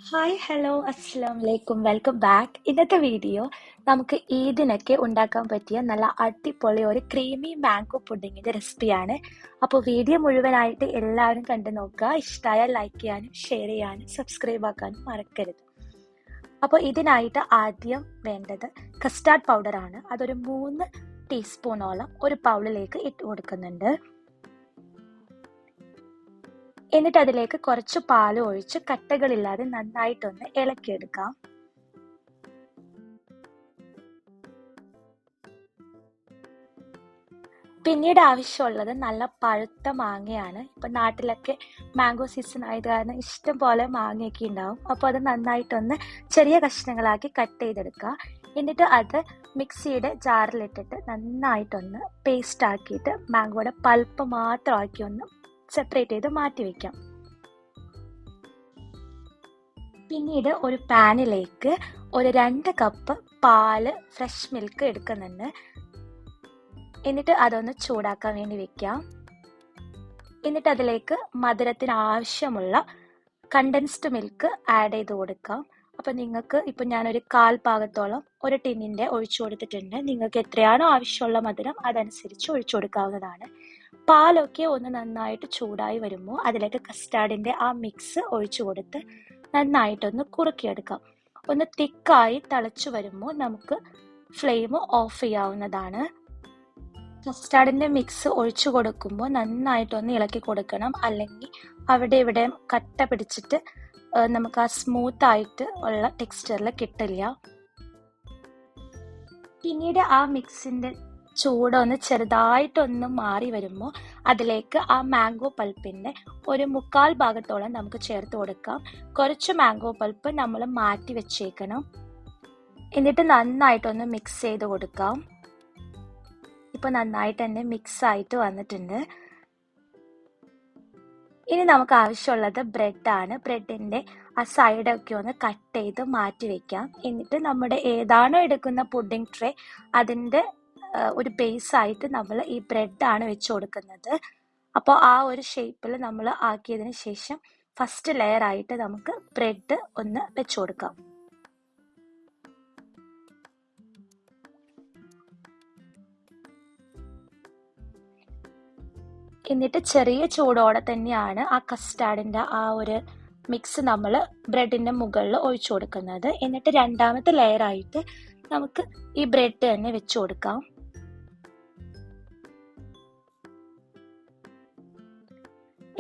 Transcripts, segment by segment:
Hi hello അസ്സലാമു അലൈക്കും welcome back. ഇന്നത്തെ വീഡിയോ നമുക്ക് ഈദിനൊക്കെ ഉണ്ടാക്കാൻ പറ്റിയ നല്ല അടിപൊളി ഒരു ക്രീമി മാംഗോ പുഡിങ്ങിന്റെ റെസിപ്പിയാണ്. അപ്പോൾ വീഡിയോ മുഴുവനായിട്ട് എല്ലാവരും കണ്ടു നോക്കുക. ഇഷ്ടമായാൽ ലൈക്ക് ചെയ്യാനും ഷെയർ ചെയ്യാനും സബ്സ്ക്രൈബ് ആക്കാനും മറക്കരുത്. അപ്പോൾ ഇതിനായിട്ട് ആദ്യം വേണ്ടത് കസ്റ്റാർഡ് പൗഡർ ആണ്. അതൊരു 3 ടീസ്പൂണോളം ഒരു ബൗളിലേക്ക് ഇട്ട് കൊടുക്കുന്നുണ്ട്. എന്നിട്ട് അതിലേക്ക് കുറച്ച് പാൽ ഒഴിച്ച് കട്ടകളില്ലാതെ നന്നായിട്ടൊന്ന് ഇളക്കിയെടുക്കാം. പിന്നീട് ആവശ്യമുള്ളത് നല്ല പഴുത്ത മാങ്ങയാണ്. ഇപ്പൊ നാട്ടിലൊക്കെ മാംഗോ സീസൺ ആയത് കാരണം ഇഷ്ടം പോലെ മാങ്ങയൊക്കെ ഉണ്ടാവും. അപ്പോൾ അത് നന്നായിട്ടൊന്ന് ചെറിയ കഷ്ണങ്ങളാക്കി കട്ട് ചെയ്തെടുക്കുക. എന്നിട്ട് അത് മിക്സിയുടെ ജാറിലിട്ടിട്ട് നന്നായിട്ടൊന്ന് പേസ്റ്റ് ആക്കിയിട്ട് മാംഗോയുടെ പൾപ്പ് മാത്രമാക്കി ഒന്ന് സെപ്പറേറ്റ് ചെയ്ത് മാറ്റി വെക്കാം. പിന്നീട് ഒരു പാനിലേക്ക് ഒരു 2 കപ്പ് പാല് ഫ്രഷ് മിൽക്ക് എടുക്കുന്നുണ്ട്. എന്നിട്ട് അതൊന്ന് ചൂടാക്കാൻ വേണ്ടി വെക്കാം. എന്നിട്ട് അതിലേക്ക് മധുരത്തിന് ആവശ്യമുള്ള കണ്ടൻസ്ഡ് മിൽക്ക് ആഡ് ചെയ്ത് കൊടുക്കാം. അപ്പൊ നിങ്ങൾക്ക് ഇപ്പൊ ഞാനൊരു 1/4 ഭാഗത്തോളം ഒരു ടിന്നിന്റെ ഒഴിച്ചു കൊടുത്തിട്ടുണ്ട്. നിങ്ങൾക്ക് എത്രയാണോ ആവശ്യമുള്ള മധുരം അതനുസരിച്ച് ഒഴിച്ചു കൊടുക്കാവുന്നതാണ്. പാലൊക്കെ ഒന്ന് നന്നായിട്ട് ചൂടായി വരുമ്പോൾ അതിലേക്ക് കസ്റ്റാർഡിന്റെ ആ മിക്സ് ഒഴിച്ചു കൊടുത്ത് നന്നായിട്ടൊന്ന് കുറുക്കിയെടുക്കാം. ഒന്ന് തിക്കായി തിളച്ചു വരുമ്പോൾ നമുക്ക് ഫ്ലെയിം ഓഫ് ചെയ്യാവുന്നതാണ്. കസ്റ്റാർഡിന്റെ മിക്സ് ഒഴിച്ചു കൊടുക്കുമ്പോൾ നന്നായിട്ടൊന്ന് ഇളക്കി കൊടുക്കണം, അല്ലെങ്കിൽ അവിടെ ഇവിടെ കട്ട പിടിച്ചിട്ട് നമുക്ക് ആ സ്മൂത്ത് ആയിട്ട് ഉള്ള ടെക്സ്ചറിൽ കിട്ടില്ല. പിന്നീട് ആ മിക്സിന്റെ ചൂടൊന്ന് ചെറുതായിട്ടൊന്ന് മാറി വരുമ്പോൾ അതിലേക്ക് ആ മാംഗോ പൾപ്പിന്റെ ഒരു 1/4 ഭാഗത്തോളം നമുക്ക് ചേർത്ത് കൊടുക്കാം. കുറച്ച് മാംഗോ പൾപ്പ് നമ്മൾ മാറ്റി വെച്ചേക്കണം. എന്നിട്ട് നന്നായിട്ടൊന്ന് മിക്സ് ചെയ്ത് കൊടുക്കാം. ഇപ്പൊ നന്നായിട്ട് തന്നെ മിക്സ് ആയിട്ട് വന്നിട്ടുണ്ട്. ഇനി നമുക്ക് ആവശ്യമുള്ളത് ബ്രെഡാണ്. ബ്രെഡിന്റെ ആ സൈഡൊക്കെ ഒന്ന് കട്ട് ചെയ്ത് മാറ്റി വെക്കാം. എന്നിട്ട് നമ്മുടെ ഏതാണോ എടുക്കുന്ന പുഡിംഗ് ട്രേ അതിന്റെ ഒരു ബേസ് ആയിട്ട് നമ്മൾ ഈ ബ്രെഡാണ് വെച്ച് കൊടുക്കുന്നത്. അപ്പോൾ ആ ഒരു ഷേപ്പിൽ നമ്മൾ ആക്കിയതിന് ശേഷം ഫസ്റ്റ് ലെയർ ആയിട്ട് നമുക്ക് ബ്രെഡ് ഒന്ന് വെച്ച് കൊടുക്കാം. എന്നിട്ട് ചെറിയ ചൂടോടെ തന്നെയാണ് ആ കസ്റ്റാർഡിന്റെ ആ ഒരു മിക്സ് നമ്മൾ ബ്രെഡിന്റെ മുകളിൽ ഒഴിച്ചു കൊടുക്കുന്നത്. എന്നിട്ട് രണ്ടാമത്തെ ലെയർ ആയിട്ട് നമുക്ക് ഈ ബ്രെഡ് തന്നെ വെച്ച് കൊടുക്കാം.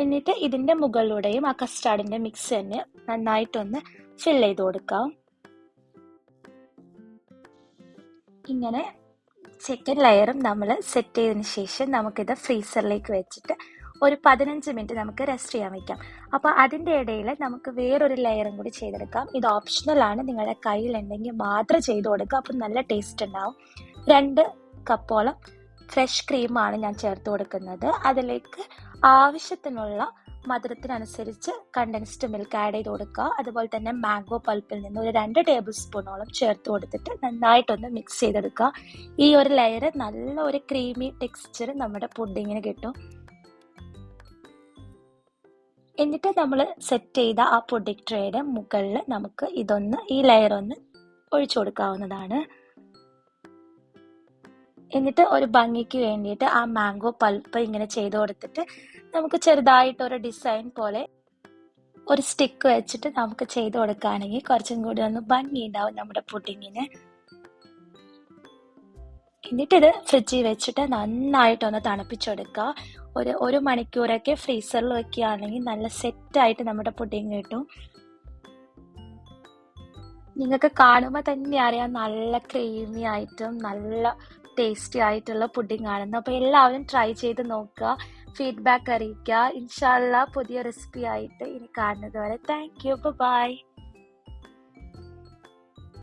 എന്നിട്ട് ഇതിന്റെ മുകളിലൂടെയും ആ കസ്റ്റാർഡിന്റെ മിക്സ് തന്നെ നന്നായിട്ടൊന്ന് ഫിൽ ചെയ്ത് കൊടുക്കാം. ഇങ്ങനെ സെക്കൻഡ് ലെയറും നമ്മൾ സെറ്റ് ചെയ്തതിന് ശേഷം നമുക്കിത് ഫ്രീസറിലേക്ക് വെച്ചിട്ട് ഒരു 15 മിനിറ്റ് നമുക്ക് റെസ്റ്റ് ചെയ്യാൻ വയ്ക്കാം. അപ്പോൾ അതിൻ്റെ ഇടയിൽ നമുക്ക് വേറൊരു ലെയറും കൂടി ചെയ്തെടുക്കാം. ഇത് ഓപ്ഷണൽ ആണ്, നിങ്ങളുടെ കയ്യിലുണ്ടെങ്കിൽ മാത്രം ചെയ്ത് കൊടുക്കുക. അപ്പം നല്ല ടേസ്റ്റ് ഉണ്ടാവും. 2 കപ്പോളം ഫ്രഷ് ക്രീമാണ് ഞാൻ ചേർത്ത് കൊടുക്കുന്നത്. അതിലേക്ക് ആവശ്യത്തിനുള്ള മധുരത്തിനനുസരിച്ച് കണ്ടൻസ്ഡ് മിൽക്ക് ആഡ് ചെയ്ത് കൊടുക്കുക. അതുപോലെ തന്നെ മാംഗോ പൾപ്പിൽ നിന്ന് ഒരു 2 ടേബിൾ സ്പൂണോളം ചേർത്ത് കൊടുത്തിട്ട് നന്നായിട്ടൊന്ന് മിക്സ് ചെയ്തെടുക്കുക. ഈ ഒരു ലെയർ നല്ല ഒരു ക്രീമി ടെക്സ്ചർ നമ്മുടെ പുഡിങ്ങിന് കിട്ടും. എന്നിട്ട് നമ്മൾ സെറ്റ് ചെയ്ത ആ പുഡിംഗ് ട്രേയുടെ മുകളിൽ നമുക്ക് ഈ ലെയർ ഒന്ന് ഒഴിച്ചു കൊടുക്കാവുന്നതാണ്. എന്നിട്ട് ഒരു ഭംഗിക്ക് വേണ്ടിയിട്ട് ആ മാംഗോ പൾപ്പ് ഇങ്ങനെ ചെയ്ത് കൊടുത്തിട്ട് നമുക്ക് ചെറുതായിട്ട് ഒരു ഡിസൈൻ പോലെ ഒരു സ്റ്റിക്ക് വെച്ചിട്ട് നമുക്ക് ചെയ്ത് കൊടുക്കുകയാണെങ്കിൽ കുറച്ചും കൂടി ഒന്ന് ഭംഗി ഉണ്ടാവും നമ്മുടെ പുഡിങ്ങിന്. എന്നിട്ട് ഇത് ഫ്രിഡ്ജിൽ വെച്ചിട്ട് നന്നായിട്ടൊന്ന് തണുപ്പിച്ചെടുക്കുക. ഒരു മണിക്കൂറൊക്കെ ഫ്രീസറിൽ വെക്കുകയാണെങ്കിൽ നല്ല സെറ്റായിട്ട് നമ്മുടെ പുഡിങ് കിട്ടും. നിങ്ങൾക്ക് കാണുമ്പോൾ തന്നെ അറിയാം നല്ല ക്രീമി ആയിട്ടും നല്ല ടേസ്റ്റി ആയിട്ടുള്ള പുഡിംഗ് ആണെന്ന്. അപ്പോൾ എല്ലാവരും ട്രൈ ചെയ്ത് നോക്കുക, ഫീഡ്ബാക്ക് അറിയിക്കുക. ഇൻഷാ അല്ലാ പുതിയ റെസിപ്പി ആയിട്ട് ഇനി കാണുന്നത് വരെ താങ്ക് യു, ബൈ.